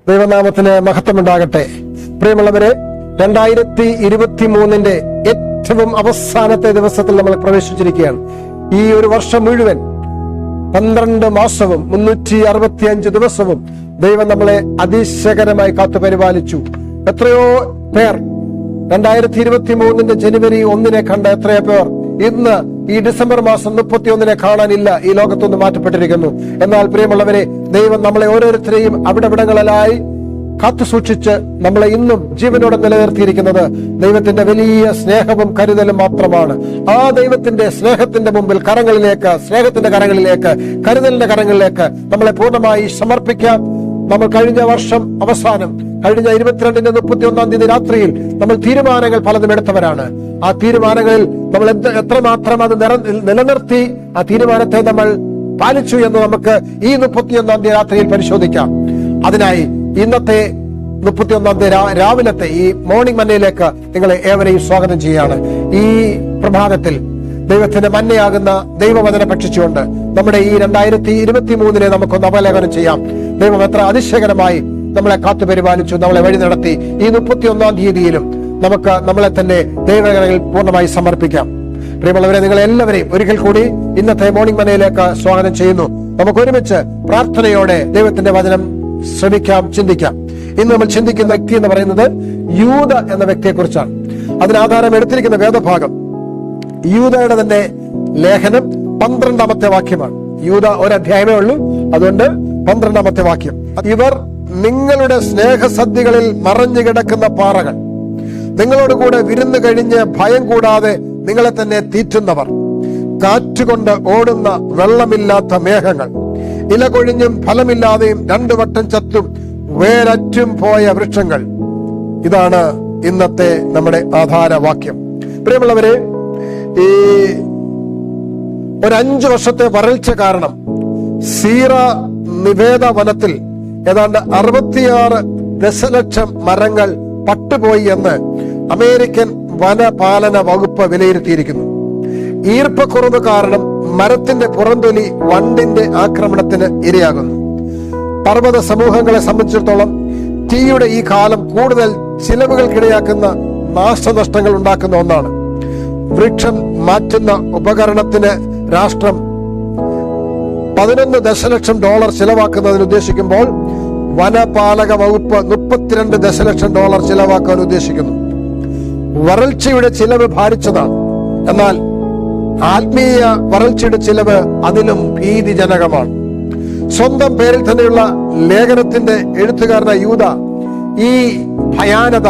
ദൈവനാമത്തിന് മഹത്വമുണ്ടാകട്ടെ. പ്രിയമുള്ളവരെ, 2023 ഏറ്റവും അവസാനത്തെ ദിവസത്തിൽ നമ്മൾ പ്രവേശിച്ചിരിക്കുകയാണ്. ഈ ഒരു വർഷം മുഴുവൻ 12 മാസവും 365 ദിവസവും ദൈവം നമ്മളെ അതിശയകരമായി കാത്തു പരിപാലിച്ചു. എത്രയോ പേർ 2023 ജനുവരി 1 കണ്ട എത്രയോ പേർ ഇന്ന് ഈ ഡിസംബർ മാസം 31 കാണാനില്ല. ഈ ലോകത്തൊന്ന് മാറ്റപ്പെട്ടിരിക്കുന്നു. എന്നാൽ പ്രിയമുള്ളവരെ, ദൈവം നമ്മളെ ഓരോരുത്തരെയും അവിടങ്ങളിലായി കാത്തു സൂക്ഷിച്ച് നമ്മളെ ഇന്നും ജീവനോടെ നിലനിർത്തിയിരിക്കുന്നത് ദൈവത്തിന്റെ വലിയ സ്നേഹവും കരുതലും മാത്രമാണ്. ആ ദൈവത്തിന്റെ സ്നേഹത്തിന്റെ മുമ്പിൽ സ്നേഹത്തിന്റെ കരങ്ങളിലേക്ക്, കരുതലിന്റെ കരങ്ങളിലേക്ക് നമ്മളെ പൂർണ്ണമായി സമർപ്പിക്കാം. നമ്മൾ കഴിഞ്ഞ വർഷം അവസാനം, കഴിഞ്ഞ 22-ന് 31 രാത്രിയിൽ നമ്മൾ തീരുമാനങ്ങൾ പലതും എടുത്തവരാണ്. ആ തീരുമാനങ്ങളിൽ നമ്മൾ എത്രമാത്രം അത് നിലനിർത്തി, ആ തീരുമാനത്തെ നമ്മൾ പാലിച്ചു എന്ന് നമുക്ക് ഈ 31 രാത്രിയിൽ പരിശോധിക്കാം. അതിനായി ഇന്നത്തെ 31 രാവിലത്തെ ഈ മോർണിംഗ് മന്നയിലേക്ക് നിങ്ങളെ ഏവരെയും സ്വാഗതം ചെയ്യാണ്. ഈ പ്രഭാതത്തിൽ ദൈവത്തിന്റെ മന്നയാകുന്ന ദൈവവചനം ഭക്ഷിച്ചുകൊണ്ട് നമ്മുടെ ഈ 2023 നമുക്കൊന്ന് അവലോകനം ചെയ്യാം. ദൈവം എത്ര അതിശയകരമായി നമ്മളെ കാത്തു പരിപാലിച്ചു, നമ്മളെ വഴി നടത്തി. ഈ 31 തീയതിയിലും നമുക്ക് നമ്മളെ തന്നെ ദൈവകരങ്ങളിൽ പൂർണ്ണമായി സമർപ്പിക്കാം. പ്രിയമുള്ളവരെ, നിങ്ങളെ എല്ലാവരെയും ഒരിക്കൽ കൂടി ഇന്നത്തെ മോർണിംഗ് മന്നയിലേക്ക് സ്വാഗതം ചെയ്യുന്നു. നമുക്ക് ഒരുമിച്ച് പ്രാർത്ഥനയോടെ ദൈവത്തിന്റെ വചനം ശ്രമിക്കാം, ചിന്തിക്കാം. ഇന്ന് നമ്മൾ ചിന്തിക്കുന്ന വ്യക്തി എന്ന് പറയുന്നത് യൂദ എന്ന വ്യക്തിയെ കുറിച്ചാണ്. അതിനാധാരം എടുത്തിരിക്കുന്ന വേദഭാഗം യൂദയുടെ തന്നെ ലേഖനം 12-ാമത്തെ വാക്യമാണ്. യൂദ ഒരധ്യായമേ ഉള്ളൂ, അതുകൊണ്ട് 12-ാമത്തെ വാക്യം. ഇവർ നിങ്ങളുടെ സ്നേഹസദ്യകളിൽ മറഞ്ഞു കിടക്കുന്ന പാറകൾ, നിങ്ങളോട് കൂടെ വിരുന്ന് കഴിഞ്ഞ് ഭയം കൂടാതെ നിങ്ങളെ തന്നെ തീറ്റുന്നവർ, കാറ്റുകൊണ്ട് ഓടുന്ന വെള്ളമില്ലാത്ത മേഘങ്ങൾ, ഇല കൊഴിഞ്ഞും ഫലമില്ലാതെയും 2 വട്ടം ചത്തും വേരറ്റും പോയ വൃക്ഷങ്ങൾ. ഇതാണ് ഇന്നത്തെ നമ്മുടെ ആധാരവാക്യം. പ്രിയമുള്ളവരെ, ഈ ഒരു 5 വർഷത്തെ വരൾച്ച കാരണം സീറ നിവേദ വനത്തിൽ ഏതാണ്ട് 66 ദശലക്ഷം മരങ്ങൾ പട്ടുപോയി എന്ന് അമേരിക്കൻ വനപാലന വകുപ്പ് വിലയിരുത്തിയിരിക്കുന്നു. ഈർപ്പക്കുറവ് കാരണം മരത്തിന്റെ പുറംതൊലി വണ്ടിന്റെ ആക്രമണത്തിന് ഇരയാകുന്നു. പർവ്വത സമൂഹങ്ങളെ സംബന്ധിച്ചിടത്തോളം തീയുടെ ഈ കാലം കൂടുതൽ ചിലവുകൾക്കിടയാക്കുന്ന നാശനഷ്ടങ്ങൾ ഉണ്ടാക്കുന്ന ഒന്നാണ്. വൃക്ഷം മാറ്റുന്ന ഉപകരണത്തിന് രാഷ്ട്രം $11 ദശലക്ഷം ചിലവാക്കുന്നതിന് ഉദ്ദേശിക്കുമ്പോൾ വനപാലക വകുപ്പ് $32 ദശലക്ഷം ചിലവാക്കാൻ ഉദ്ദേശിക്കുന്നു. വരൾച്ചയുടെ ചിലവ് ഭാരിച്ചതാണ്. എന്നാൽ ആത്മീയ വരൾച്ചയുടെ ചിലവ് അതിലും ഭീതിജനകമാണ്. സ്വന്തം പേരിൽ തന്നെയുള്ള ലേഖനത്തിന്റെ എഴുത്തുകാരനായ യൂദ ഈ ഭയാനത,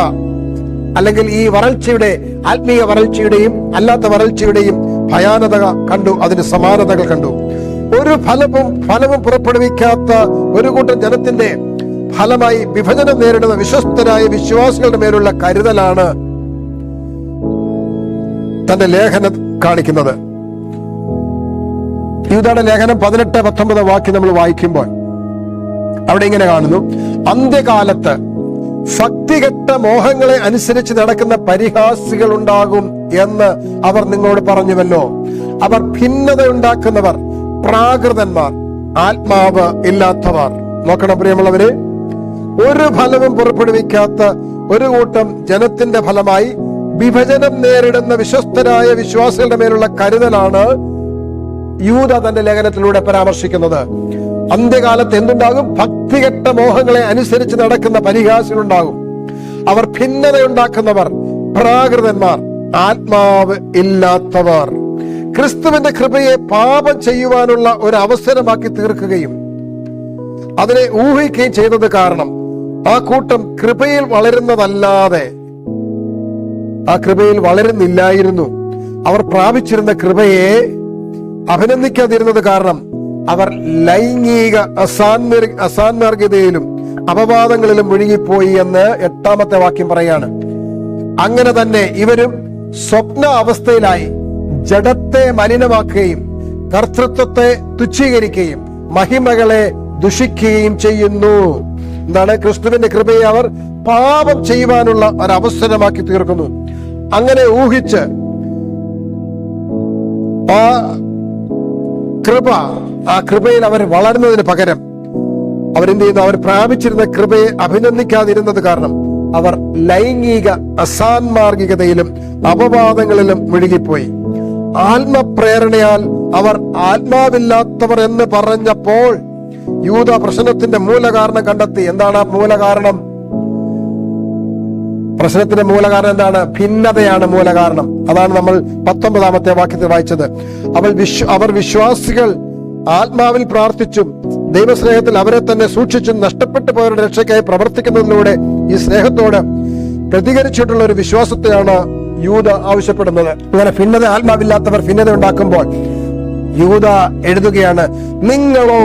അല്ലെങ്കിൽ ഈ വരൾച്ചയുടെ, ആത്മീയ വരൾച്ചയുടെയും അല്ലാത്ത വരൾച്ചയുടെയും ഭയാനത കണ്ടു. അതിന് സമാനതകൾ കണ്ടു. ഒരു ഫലവും പുറപ്പെടുവിക്കാത്ത ഒരു കൂട്ടം ജനത്തിന്റെ ഫലമായി വിഭജനം നേരിടുന്ന വിശ്വസ്തരായ വിശ്വാസികളുടെ മേലുള്ള കരുതലാണ് തന്റെ ലേഖനം കാണിക്കുന്നത്. യൂദയുടെ ലേഖനം 18-19 വാക്യം നമ്മൾ വായിക്കുമ്പോൾ അവിടെ ഇങ്ങനെ കാണുന്നു: അന്ത്യകാലത്ത് ഭക്തികെട്ട മോഹങ്ങളെ അനുസരിച്ച് നടക്കുന്ന പരിഹാസികൾ ഉണ്ടാകും എന്ന് അവർ നിങ്ങളോട് പറഞ്ഞുവല്ലോ. അവർ ഭിന്നത ഉണ്ടാക്കുന്നവർ, പ്രാകൃതന്മാർ, ആത്മാവ് ഇല്ലാത്തവർ. നോക്കണം പ്രിയമുള്ളവരെ, ഒരു ഫലവും പുറപ്പെടുവിക്കാത്ത ഒരു കൂട്ടം ജനത്തിന്റെ ഫലമായി വിഭജനം നേരിടുന്ന വിശ്വസ്തരായ വിശ്വാസികളുടെ മേലുള്ള കരുതലാണ് യൂദ തന്റെ ലേഖനത്തിലൂടെ പരാമർശിക്കുന്നത്. അന്ത്യകാലത്ത് എന്തുണ്ടാകും? ഭക്തികെട്ട മോഹങ്ങളെ അനുസരിച്ച് നടക്കുന്ന പരിഹാസികളുണ്ടാകും. അവർ ഭിന്നതയുണ്ടാക്കുന്നവർ, പ്രാകൃതന്മാർ, ആത്മാവ് ഇല്ലാത്തവർ. ക്രിസ്തുവിന്റെ കൃപയെ പാപം ചെയ്യുവാനുള്ള ഒരു അവസരമാക്കി തീർക്കുകയും അതിനെ ഊഹിക്കുകയും ചെയ്തത് കാരണം ആ കൂട്ടം കൃപയിൽ വളരുന്നതല്ലാതെ ആ കൃപയിൽ വളരുന്നില്ലായിരുന്നു. അവർ പ്രാപിച്ചിരുന്ന കൃപയെ അഭിനന്ദിക്കാതിരുന്നത് കാരണം അവർ ലൈംഗിക അസാന്മാർഗതയിലും അപവാദങ്ങളിലും മുഴുകിപ്പോയി എന്ന് 8-ാമത്തെ വാക്യം പറയാണ്. അങ്ങനെ തന്നെ ഇവരും സ്വപ്ന അവസ്ഥയിലായി ജഡത്തെ മലിനമാക്കുകയും കർത്തൃത്വത്തെ തുച്ഛീകരിക്കുകയും മഹിമകളെ ദുഷിക്കുകയും ചെയ്യുന്നു. എന്താണ്? ക്രിസ്തുവിന്റെ കൃപയെ അവർ പാപം ചെയ്യുവാനുള്ള ഒരവസരമാക്കി തീർക്കുന്നു. അങ്ങനെ ഊഹിച്ച് ആ കൃപയിൽ അവർ വളരുന്നതിന് പകരം അവരെന്ത് ചെയ്യുന്നു? അവർ പ്രാപിച്ചിരുന്ന കൃപയെ അഭിനന്ദിക്കാതിരുന്നത് കാരണം അവർ ലൈംഗിക അസാൻമാർഗികതയിലും അപവാദങ്ങളിലും മുഴുകിപ്പോയി. ആത്മപ്രേരണയാൽ അവർ ആത്മാവില്ലാത്തവർ എന്ന് പറഞ്ഞപ്പോൾ യൂദ പ്രശ്നത്തിന്റെ മൂലകാരണം കണ്ടെത്തി. എന്താണ് ആ മൂലകാരണം? പ്രശ്നത്തിന്റെ മൂലകാരണം എന്താണ്? ഭിന്നതയാണ് മൂലകാരണം. അതാണ് നമ്മൾ 19-ാമത്തെ വാക്യത്തിൽ വായിച്ചത്. അവർ വിശ്വാസികൾ ആത്മാവിൽ പ്രാർത്ഥിച്ചും ദൈവസ്നേഹത്തിൽ അവരെ തന്നെ സൂക്ഷിച്ചും നഷ്ടപ്പെട്ടു പോയവരുടെ രക്ഷയ്ക്കായി പ്രവർത്തിക്കുന്നതിലൂടെ ഈ സ്നേഹത്തോട് പ്രതികരിച്ചിട്ടുള്ള ഒരു വിശ്വാസത്തെയാണ് യൂദ ആവശ്യപ്പെടുന്നത്. അങ്ങനെ ഭിന്നത, ആത്മാവില്ലാത്തവർ ഭിന്നത ഉണ്ടാക്കുമ്പോൾ യൂദ എഴുതുകയാണ്, നിങ്ങളോ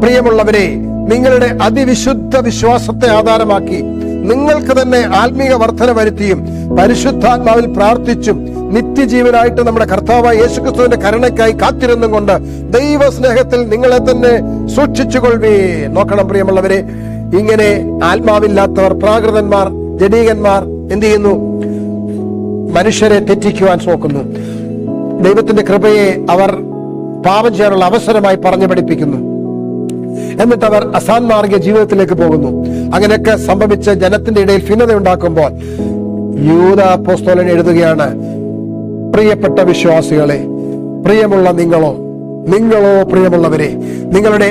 പ്രിയമുള്ളവരെ നിങ്ങളുടെ അതിവിശുദ്ധ വിശ്വാസത്തെ ആധാരമാക്കി നിങ്ങൾക്ക് തന്നെ ആത്മീക വർധന വരുത്തിയും പരിശുദ്ധാത്മാവിൽ പ്രാർത്ഥിച്ചും നിത്യജീവനായിട്ട് നമ്മുടെ കർത്താവായ യേശുക്രിസ്തുവിന്റെ കരുണയ്ക്കായി കാത്തിരുന്നും കൊണ്ട് ദൈവസ്നേഹത്തിൽ നിങ്ങളെ തന്നെ സൂക്ഷിച്ചുകൊള്ളേ. നോക്കണം പ്രിയമുള്ളവരെ, ഇങ്ങനെ ആത്മാവില്ലാത്തവർ, പ്രാകൃതന്മാർ, ജഡീകന്മാർ എന്ത് ചെയ്യുന്നു? മനുഷ്യരെ തെറ്റിക്കുവാൻ നോക്കുന്നു. ദൈവത്തിന്റെ കൃപയെ അവർ പാപം ചെയ്യാനുള്ള അവസരമായി പറഞ്ഞു പഠിപ്പിക്കുന്നു. എന്നിട്ട് അവർ അസാൻമാർഗിക ജീവിതത്തിലേക്ക് പോകുന്നു. അങ്ങനെയൊക്കെ സംഭവിച്ച് ജനത്തിന്റെ ഇടയിൽ ഭിന്നത ഉണ്ടാക്കുമ്പോൾ യൂദ അപ്പോസ്തലൻ എഴുതുകയാണ്, പ്രിയപ്പെട്ട വിശ്വാസികളെ, പ്രിയമുള്ള നിങ്ങളോ പ്രിയമുള്ളവരെ, നിങ്ങളുടെ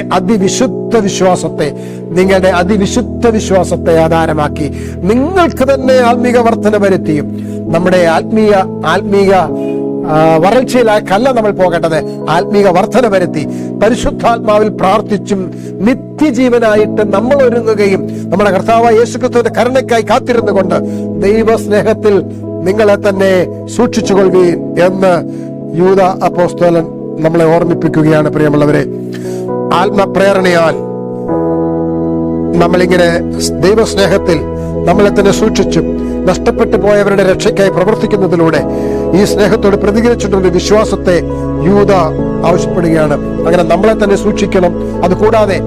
അതിവിശുദ്ധ വിശ്വാസത്തെ ആധാരമാക്കി നിങ്ങൾക്ക് തന്നെ ആത്മീക വർധന വരുത്തിയും നമ്മുടെ ആത്മീക വരൾച്ചയിലേക്കല്ല നമ്മൾ പോകേണ്ടത്, ആത്മീക വർധന വരുത്തി പരിശുദ്ധാത്മാവിൽ പ്രാർത്ഥിച്ചും നിത്യജീവനായിട്ട് നമ്മൾ ഒരുങ്ങുകയും നമ്മുടെ കർത്താവായ യേശുക്രിസ്തുവിന്റെ കരുണയ്ക്കായി കാത്തിരുന്നു കൊണ്ട് ദൈവസ്നേഹത്തിൽ നിങ്ങളെ തന്നെ സൂക്ഷിച്ചുകൊള്ളുകയും എന്ന് യൂദ അപ്പോസ്തലൻ നമ്മളെ ഓർമ്മിപ്പിക്കുകയാണ്. പ്രിയമുള്ളവരെ, ആത്മപ്രേരണയാൽ നമ്മളിങ്ങനെ ദൈവസ്നേഹത്തിൽ നമ്മളെ തന്നെ സൂക്ഷിച്ചും നഷ്ടപ്പെട്ടു പോയവരുടെ രക്ഷയ്ക്കായി പ്രവർത്തിക്കുന്നതിലൂടെ ഈ സ്നേഹത്തോട് പ്രതികരിച്ചിട്ടുള്ള വിശ്വാസത്തെ യൂദ ആവശ്യപ്പെടുകയാണ്. അങ്ങനെ നമ്മളെ തന്നെ സൂക്ഷിക്കണം. അതുകൂടാതെ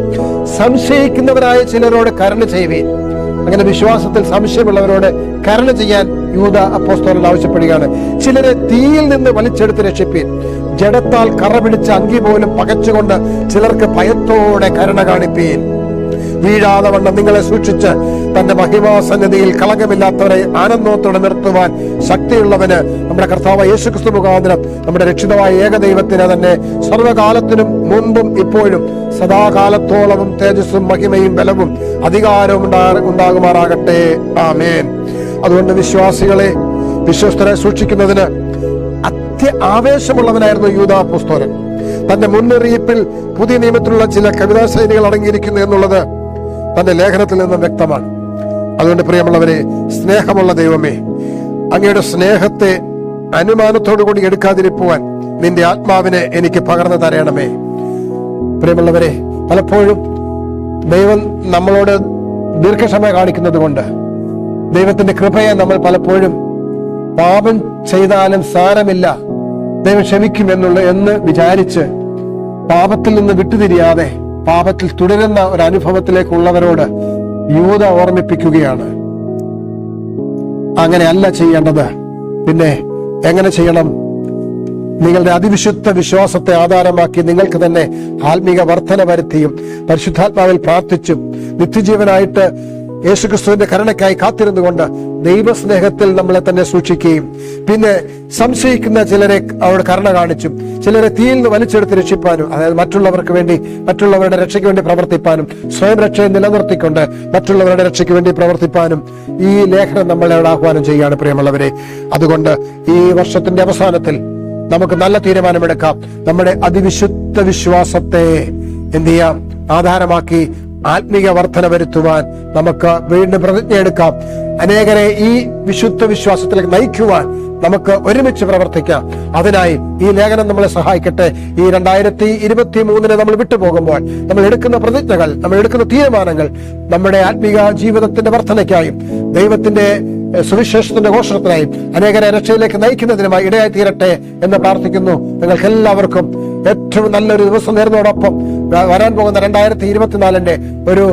സംശയിക്കുന്നവരായ ചിലരോട് കരുണ ചെയ്യുവീൻ. അങ്ങനെ വിശ്വാസത്തിൽ സംശയമുള്ളവരോട് കരുണ ചെയ്യാൻ യൂദ അപ്പോസ്തലൻ ആവശ്യപ്പെടുകയാണ്. ചിലരെ തീയിൽ നിന്ന് വലിച്ചെടുത്ത് രക്ഷിപ്പീൻ. ജഡത്താൽ കറ പിടിച്ച അങ്കി പോലും പകച്ചുകൊണ്ട് ചിലർക്ക് ഭയത്തോടെ കരുണ കാണിപ്പീൻ. വീഴാതെ വണ്ണം നിങ്ങളെ സൂക്ഷിച്ച് തന്റെ മഹിമാസന്നിധിയിൽ കളങ്കമില്ലാത്തവരെ ആനന്ദത്തോടെ നിർത്തുവാൻ ശക്തിയുള്ളവന് നമ്മുടെ കർത്താവ് യേശുക്രിസ്തു മുഖാന്തരം നമ്മുടെ രക്ഷിതമായ ഏകദൈവത്തിന് തന്നെ സർവകാലത്തിനും മുൻപും ഇപ്പോഴും സദാകാലത്തോളവും തേജസ്സും മഹിമയും ബലവും അധികാരവും ഉണ്ടാകുമാറാകട്ടെ. ആമേൻ. അതുകൊണ്ട് വിശ്വസ്തരെ സൂക്ഷിക്കുന്നതിന് ആവേശമുള്ളവനായിരുന്നു യൂദ അപ്പോസ്തലൻ. തന്റെ മുന്നറിയിപ്പിൽ പുതിയ നിയമത്തിലുള്ള ചില കവിതാ ശൈലികൾ അടങ്ങിയിരിക്കുന്നു എന്നുള്ളത് തന്റെ ലേഖനത്തിൽ നിന്നും വ്യക്തമാണ്. അതുകൊണ്ട് പ്രിയമുള്ളവരെ, സ്നേഹമുള്ള ദൈവമേ, അങ്ങയുടെ സ്നേഹത്തെ അനുമാനത്തോടു കൂടി എടുക്കാതിരിക്കുവാൻ നിന്റെ ആത്മാവിനെ എനിക്ക് പകർന്നു തരണമേ. പ്രിയമുള്ളവരെ, പലപ്പോഴും ദൈവം നമ്മളോട് ദീർഘക്ഷമ കാണിക്കുന്നത് കൊണ്ട് ദൈവത്തിന്റെ കൃപയെ നമ്മൾ പലപ്പോഴും പാപം ചെയ്താലും സാരമില്ല, ദൈവം ക്ഷമിക്കുമെന്ന് വിചാരിച്ച് പാപത്തിൽ നിന്ന് വിട്ടുതിരിയാതെ പാപത്തിൽ തുടരുന്ന ഒരു അനുഭവത്തിലേക്കുള്ളവരോട് യൂദ ഓർമ്മിപ്പിക്കുകയാണ്. അങ്ങനെയല്ല ചെയ്യേണ്ടത്. പിന്നെ എങ്ങനെ ചെയ്യണം? നിങ്ങളുടെ അതിവിശുദ്ധ വിശ്വാസത്തെ ആധാരമാക്കി നിങ്ങൾക്ക് തന്നെ ആത്മീക വർധന വരുത്തിയും പരിശുദ്ധാത്മാവിൽ പ്രാർത്ഥിച്ചും നിത്യജീവനായിട്ട് യേശുക്രിസ്തുവിന്റെ കരുണയ്ക്കായി കാത്തിരുന്നുകൊണ്ട് ദൈവസ്നേഹത്തിൽ നമ്മളെ തന്നെ സൂക്ഷിക്കുകയും പിന്നെ സംശയിക്കുന്ന ചിലരെ അവിടെ കരുണ കാണിച്ചും ചിലരെ തീയിൽ നിന്ന് വലിച്ചെടുത്ത് രക്ഷിപ്പാനും, അതായത് മറ്റുള്ളവർക്ക് വേണ്ടി, മറ്റുള്ളവരുടെ രക്ഷയ്ക്ക് വേണ്ടി പ്രവർത്തിപ്പാനും, സ്വയം രക്ഷയെ നിലനിർത്തിക്കൊണ്ട് മറ്റുള്ളവരുടെ രക്ഷയ്ക്ക് വേണ്ടി പ്രവർത്തിപ്പാനും ഈ ലേഖനം നമ്മളോട് ആഹ്വാനം ചെയ്യുകയാണ്. പ്രിയമുള്ളവരെ, അതുകൊണ്ട് ഈ വർഷത്തിന്റെ അവസാനത്തിൽ നമുക്ക് നല്ല തീരുമാനമെടുക്കാം. നമ്മുടെ അതിവിശുദ്ധ വിശ്വാസത്തെ എന്ത് ചെയ്യാം? ആധാരമാക്കി ആത്മീക വർധന വരുത്തുവാൻ നമുക്ക് വീണ്ടും പ്രതിജ്ഞ എടുക്കാം. അനേകരെ ഈ വിശുദ്ധ വിശ്വാസത്തിലേക്ക് നയിക്കുവാൻ നമുക്ക് ഒരുമിച്ച് പ്രവർത്തിക്കാം. അതിനായി ഈ ലേഖനം നമ്മളെ സഹായിക്കട്ടെ. ഈ 2023 നമ്മൾ വിട്ടുപോകുമ്പോൾ നമ്മൾ എടുക്കുന്ന പ്രതിജ്ഞകൾ, നമ്മൾ എടുക്കുന്ന തീരുമാനങ്ങൾ നമ്മുടെ ആത്മീക ജീവിതത്തിന്റെ വർധനയ്ക്കായും ദൈവത്തിന്റെ സുവിശേഷത്തിന്റെ ഘോഷണത്തിനായും അനേകരെ രക്ഷയിലേക്ക് നയിക്കുന്നതിനുമായി ഇടയായി തീരട്ടെ എന്ന് പ്രാർത്ഥിക്കുന്നു. നിങ്ങൾക്ക് എല്ലാവർക്കും ഏറ്റവും നല്ലൊരു ദിവസം നേരുന്നതോടൊപ്പം വരാൻ പോകുന്ന 2024 ഒരു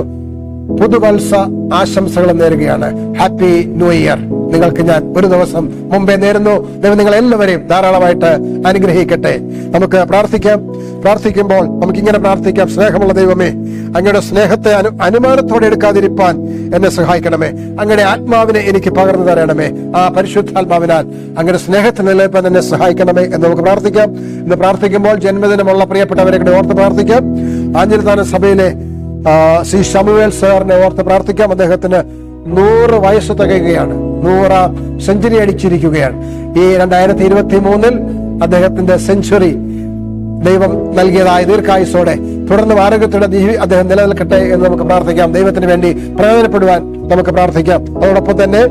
പുതുവത്സ ആശംസകളും നേരുകയാണ്. ഹാപ്പി ന്യൂ ഇയർ നിങ്ങൾക്ക് ഞാൻ ഒരു ദിവസം മുമ്പേ നേരുന്നു. ദൈവം നിങ്ങൾ എല്ലാവരെയും ധാരാളമായിട്ട് അനുഗ്രഹിക്കട്ടെ. നമുക്ക് പ്രാർത്ഥിക്കാം. പ്രാർത്ഥിക്കുമ്പോൾ നമുക്കിങ്ങനെ പ്രാർത്ഥിക്കാം. സ്നേഹമുള്ള ദൈവമേ, അങ്ങയുടെ സ്നേഹത്തെ അനുമാനത്തോടെ എടുക്കാതിരിപ്പാൻ എന്നെ സഹായിക്കണമേ. അങ്ങയുടെ ആത്മാവിനെ എനിക്ക് പകർന്നു തരണമേ. ആ പരിശുദ്ധാത്മാവിനാൽ അങ്ങയുടെ സ്നേഹത്തിൽ നിലനിൽപ്പാൻ എന്നെ സഹായിക്കണമേ എന്ന് നമുക്ക് പ്രാർത്ഥിക്കാം. ഇന്ന് പ്രാർത്ഥിക്കുമ്പോൾ ജന്മദിനമുള്ള പ്രിയപ്പെട്ടവരെ കൂടെ ഓർത്ത് പ്രാർത്ഥിക്കാം. ആഞ്ഞിലിത്താന സഭയിലെ ശ്രീ ശമുവേൽ സാറിനെ ഓർത്ത് പ്രാർത്ഥിക്കാം. അദ്ദേഹത്തിന് 100 വയസ്സ് തികയുകയാണ്. 100ാം സെഞ്ചുറി അടിച്ചിരിക്കുകയാണ്. ഈ 2023 അദ്ദേഹത്തിന്റെ സെഞ്ചുറി ദൈവം നൽകിയതായ ദീർഘായുസോടെ തുടർന്ന് ആരോഗ്യത്തോടെ അദ്ദേഹം നിലനിൽക്കട്ടെ എന്ന് നമുക്ക് പ്രാർത്ഥിക്കാം. ദൈവത്തിന് വേണ്ടി പ്രയോജനപ്പെടുവാൻ നമുക്ക് പ്രാർത്ഥിക്കാം. അതോടൊപ്പം തന്നെ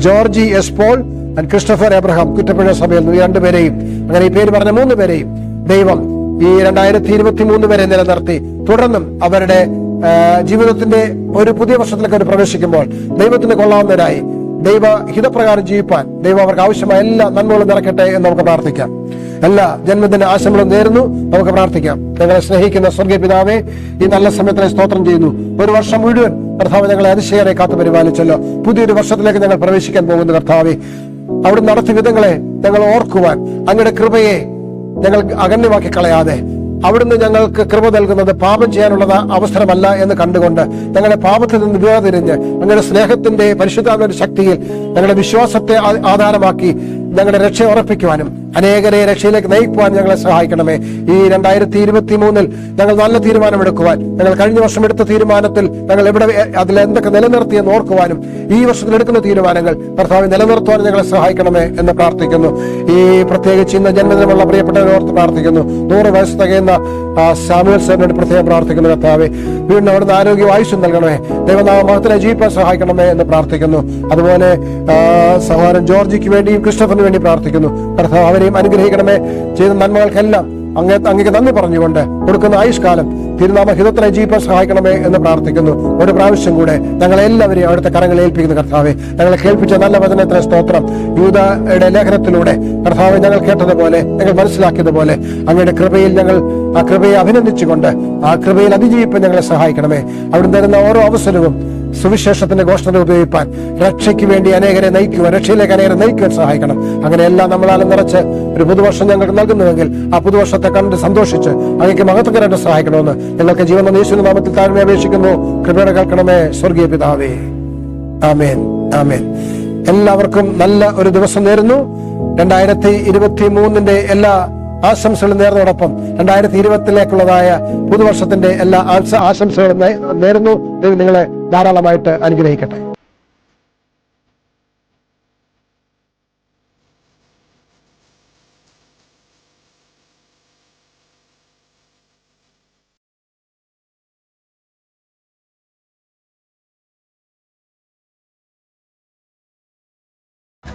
ജോർജി എസ് പോൾ ആൻഡ് ക്രിസ്റ്റഫർ എബ്രഹാം കുറ്റപ്പുഴ സഭയിൽ നിന്ന് 2 പേരെയും, അങ്ങനെ ഈ പേര് പറഞ്ഞ 3 പേരെയും ദൈവം ഈ 2023 വരെ നിലനിർത്തി തുടർന്നും അവരുടെ ജീവിതത്തിന്റെ ഒരു പുതിയ വർഷത്തിലേക്ക് അവർ പ്രവേശിക്കുമ്പോൾ ദൈവത്തിന് കൊള്ളാവുന്നവരായി ദൈവ ഹിതപ്രകാരം ജീവിപ്പാൻ ദൈവം അവർക്ക് ആവശ്യമായ എല്ലാ നന്മകളും നിറയ്ക്കട്ടെ എന്ന് നമുക്ക് പ്രാർത്ഥിക്കാം. എല്ലാ ജന്മദിന ആശംസകളും നേരുന്നു. നമുക്ക് പ്രാർത്ഥിക്കാം. ഞങ്ങളെ സ്നേഹിക്കുന്ന സ്വർഗീയ പിതാവേ, ഈ നല്ല സമയത്തിനെ സ്തോത്രം ചെയ്യുന്നു. ഒരു വർഷം മുഴുവൻ കർത്താവ് ഞങ്ങളെ അതിശയരെ കാത്തു പരിപാലിച്ചല്ലോ. പുതിയൊരു വർഷത്തിലേക്ക് ഞങ്ങൾ പ്രവേശിക്കാൻ പോകുന്ന കർത്താവേ, അവിടെ നടത്തിയ വിധങ്ങളെ ഞങ്ങൾ ഓർക്കുവാൻ അങ്ങയുടെ കൃപയെ ഞങ്ങൾ അഗണ്യമാക്കി കളയാതെ അവിടുന്ന് ഞങ്ങൾക്ക് കൃപ നൽകുന്നത് പാപം ചെയ്യാനുള്ള അവസരമല്ല എന്ന് കണ്ടുകൊണ്ട് ഞങ്ങളുടെ പാപത്തിൽ നിന്ന് വേർതിരിഞ്ഞ് ഞങ്ങളുടെ സ്നേഹത്തിന്റെ പരിശുദ്ധാത്മ ശക്തിയിൽ ഞങ്ങളുടെ വിശ്വാസത്തെ ആധാരമാക്കി ഞങ്ങളുടെ രക്ഷ ഉറപ്പിക്കുവാനും അനേകരെ രക്ഷയിലേക്ക് നയിക്കുവാൻ ഞങ്ങളെ സഹായിക്കണമേ. ഈ 2023 ഞങ്ങൾ നല്ല തീരുമാനമെടുക്കുവാൻ, ഞങ്ങൾ കഴിഞ്ഞ വർഷം എടുത്ത തീരുമാനത്തിൽ ഞങ്ങൾ അതിൽ എന്തൊക്കെ നിലനിർത്തിയെന്ന് ഓർക്കുവാനും ഈ വർഷത്തിൽ എടുക്കുന്ന തീരുമാനങ്ങൾ കർത്താവ് നിലനിർത്തുവാൻ ഞങ്ങളെ സഹായിക്കണമേ എന്ന് പ്രാർത്ഥിക്കുന്നു. ഈ പ്രത്യേകിച്ച് ഇന്ന് ജന്മദിനമുള്ള പ്രിയപ്പെട്ടവരെ ഓർത്ത് പ്രാർത്ഥിക്കുന്നു. 100 വയസ്സ് തികയുന്ന സാമുവേൽ സാറിനോട് പ്രത്യേകം പ്രാർത്ഥിക്കുന്നു. കർത്താവെ, വീണ്ടും അവിടുന്ന് ആരോഗ്യ ആയുസ്സും നൽകണമേ. ദൈവനാമത്തിനെ ജീവിക്കാൻ സഹായിക്കണമേ എന്ന് പ്രാർത്ഥിക്കുന്നു. അതുപോലെ സഹോദരൻ ജോർജിക്ക് വേണ്ടിയും ക്രിസ്റ്റഫറിന് വേണ്ടി പ്രാർത്ഥിക്കുന്നു. കർത്താവ് അവരെയും അനുഗ്രഹിക്കണമേ. ചെയ്ത നന്മകൾക്കെല്ലാം അങ്ങേക്ക് നന്ദി പറഞ്ഞുകൊണ്ട് കൊടുക്കുന്ന ആയുഷ്കാലം തിരുനാമ ഹിതത്തിനെ ജീവിക്കാൻ സഹായിക്കണമേ എന്ന് പ്രാർത്ഥിക്കുന്നു. ഒരു പ്രാവശ്യം കൂടെ ഞങ്ങളെല്ലാവരെയും അവിടുത്തെ കരങ്ങളിൽ ഏൽപ്പിക്കുന്നു. കർത്താവെ, ഞങ്ങളെ കേൾപ്പിച്ച നല്ല വചനത്തിന് സ്തോത്രം. യൂദയുടെ ലേഖനത്തിലൂടെ കർത്താവെ ഞങ്ങൾ കേട്ടതുപോലെ, ഞങ്ങൾ മനസ്സിലാക്കിയതുപോലെ അങ്ങയുടെ കൃപയിൽ ഞങ്ങൾ ആ കൃപയെ അഭിനന്ദിച്ചുകൊണ്ട് ആ കൃപയിൽ അതിജീവിപ്പാൻ ഞങ്ങളെ സഹായിക്കണമേ. അവിടുന്ന് തരുന്ന ഓരോ അവസരവും സുവിശേഷത്തിന്റെ ഘോഷണ ഉപയോഗിപ്പാൻ, രക്ഷയ്ക്ക് വേണ്ടി അനേകരെ നയിക്കുവാൻ, രക്ഷയിലേക്ക് അനേകരെ നയിക്കുവാൻ സഹായിക്കണം. അങ്ങനെയെല്ലാം നമ്മളാൽ നിറച്ച് ഒരു പുതുവർഷം ഞങ്ങൾക്ക് നൽകുന്നുവെങ്കിൽ ആ പുതുവർഷത്തെ കണ്ട് സന്തോഷിച്ച് അങ്ങേക്ക് മഹത്വകരമായിട്ട് സഹായിക്കണമെന്ന് ഞങ്ങൾക്ക് ജീവൻ യേശുവിന്റെ നാമത്തിൽ താഴ്മ അപേക്ഷിക്കുന്നു. കൃപയോടെ കേൾക്കണമേ സ്വർഗീയ പിതാവേ. ആമേൻ, ആമേൻ. എല്ലാവർക്കും നല്ല ഒരു ദിവസം നേരുന്നു. 2023 എല്ലാ ആശംസകളും നേർന്നതോടൊപ്പം 2020 പുതുവർഷത്തിന്റെ എല്ലാ ആശംസകളും നേരുന്നു. ദൈവം നിങ്ങളെ ധാരാളമായിട്ട് അനുഗ്രഹിക്കട്ടെ.